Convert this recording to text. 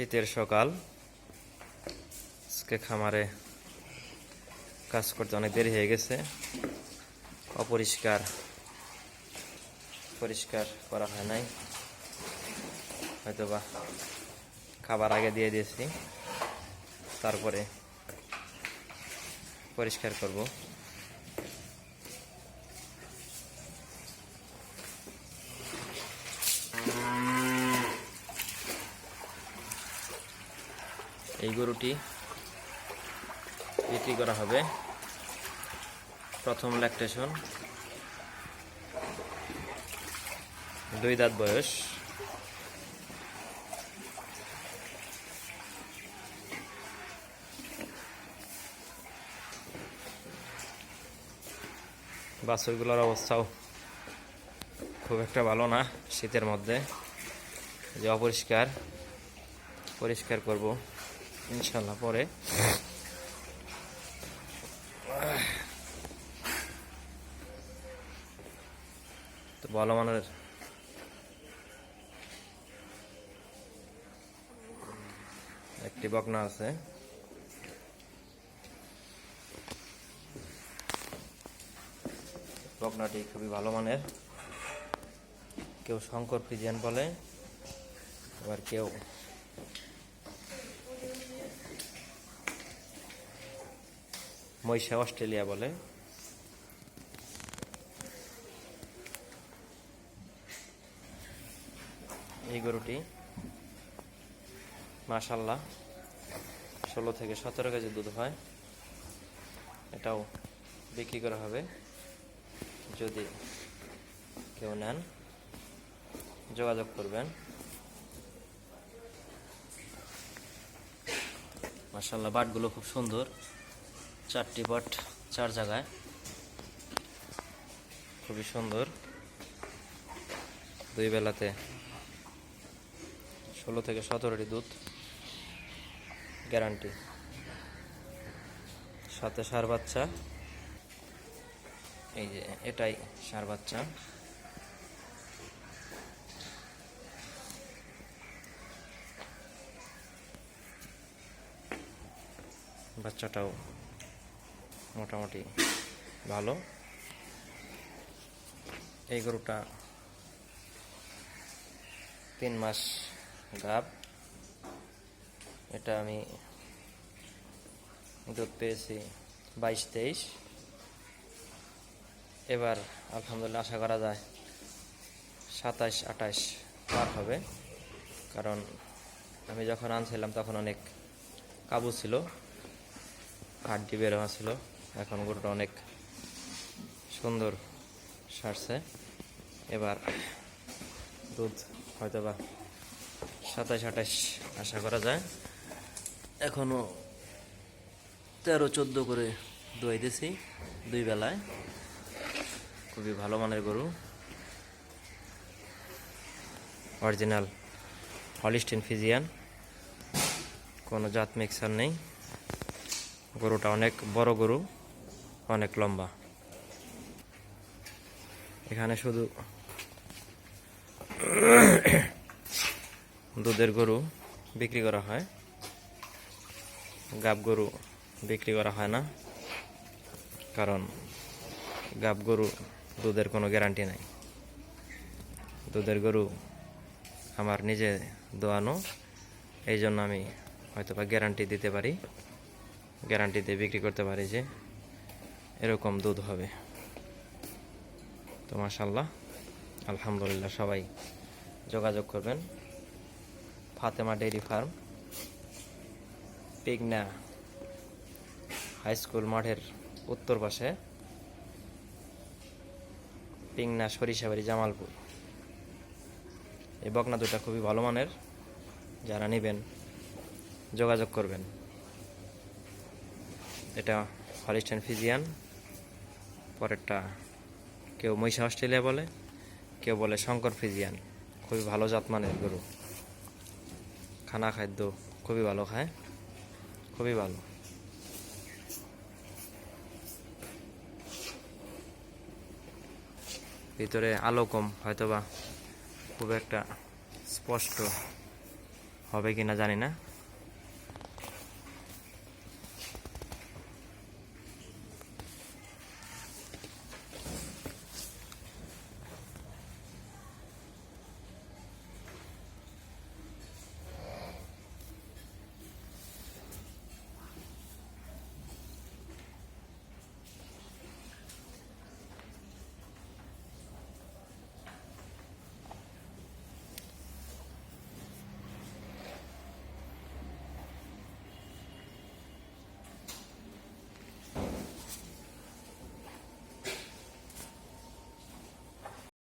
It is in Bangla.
শীতের সকাল, আজকে খামারে কাজ করতে অনেক দেরি হয়ে গেছে। পরিষ্কার করা হয় নাই, হয়তোবা খাবার আগে দিয়ে দিয়েছি, তারপরে পরিষ্কার করব। এই গরুটি বিক্রি করা হবে, প্রথম ল্যাকটেশন, 2 দাঁত বয়স। বাছুরগুলোর অবস্থাও খুব একটা ভালো না শীতের মধ্যে, যে পরিষ্কার করব ইনশাল্লাহ পরে। তো ভালো মানের একটি বকনা আছে, বকনাটি খুবই ভালো মানের। কেউ শঙ্কর ফ্রিজিয়ান বলে, আবার কেউ মহিষা অস্ট্রেলিয়া বলে। এই গরুটি মাশাআল্লাহ 16 থেকে 17 কেজি দুধ হয়। এটাও বিক্রি করা হবে, যদি কেউ নেন যোগাযোগ করবেন। মাশাআল্লাহ বাটগুলো খুব সুন্দর, 4টি বাট 4 জায়গায়, খুবই সুন্দর। 2 বেলাতে 16 থেকে 17টি দুধ গ্যারান্টি, সাথে ষাঁড় বাচ্চা। এই যে এটাই ষাঁড় বাচ্চা। বাচ্চাটাও মোটামুটি ভালো। এই গরুটা 3 মাস গাব। এটা আমি দুধ পেয়েছি 22-23। এবার আলহামদুলিল্লাহ আশা করা যায় 27-28 পার হবে, কারণ আমি যখন আনছিলাম তখন অনেক কাবু ছিল, হাড্ডি বের হওয়া ছিল। এখন গরুটা অনেক সুন্দর সারছে। এবার দুধ হয়তোবা 27-28 আশা করা যায়। এখনো 13-14 করে দোয়াইতেছি 2 বেলায়। খুবই ভালো মানের গরু, অরিজিনাল হলিস্টিন ফ্রিজিয়ান, কোনো জাত মিক্সার নেই। গরুটা অনেক বড় গরু, অনেক লম্বা। এখানে শুধু দুধের গরু বিক্রি করা হয়, গাব গরু বিক্রি করা হয় না, কারণ গাব গরু দুধের কোনো গ্যারান্টি নাই। দুধের গরু আমার নিজে দোয়ানো, এই জন্য আমি হয়তোবা গ্যারান্টি দিতে পারি, গ্যারান্টি দিয়ে বিক্রি করতে পারি যে এরকম দুধ হবে। তো মাশাআল্লাহ আলহামদুলিল্লাহ, সবাই যোগাযোগ করবেন। Fatema dairy farm, Pigna high school মাঠের উত্তর পাশে, পিগনা সরিষাবাড়ি জামালপুর। এই বকনা দুটা খুবই ভালো মানের, যারা নেবেন যোগাযোগ করবেন। এটা হলিস্টিন ফ্রিজিয়ান, পরেরটা কেউ মহিষা অস্ট্রেলিয়া বলে, কেউ বলে শঙ্কর ফ্রিজিয়ান। খুবই ভালো জাতমানের গরু, খানা খাদ্য খুবই ভালো খায়, খুবই ভালো। ভিতরে আলো কম, হয়তোবা খুব একটা স্পষ্ট হবে কি না জানি না।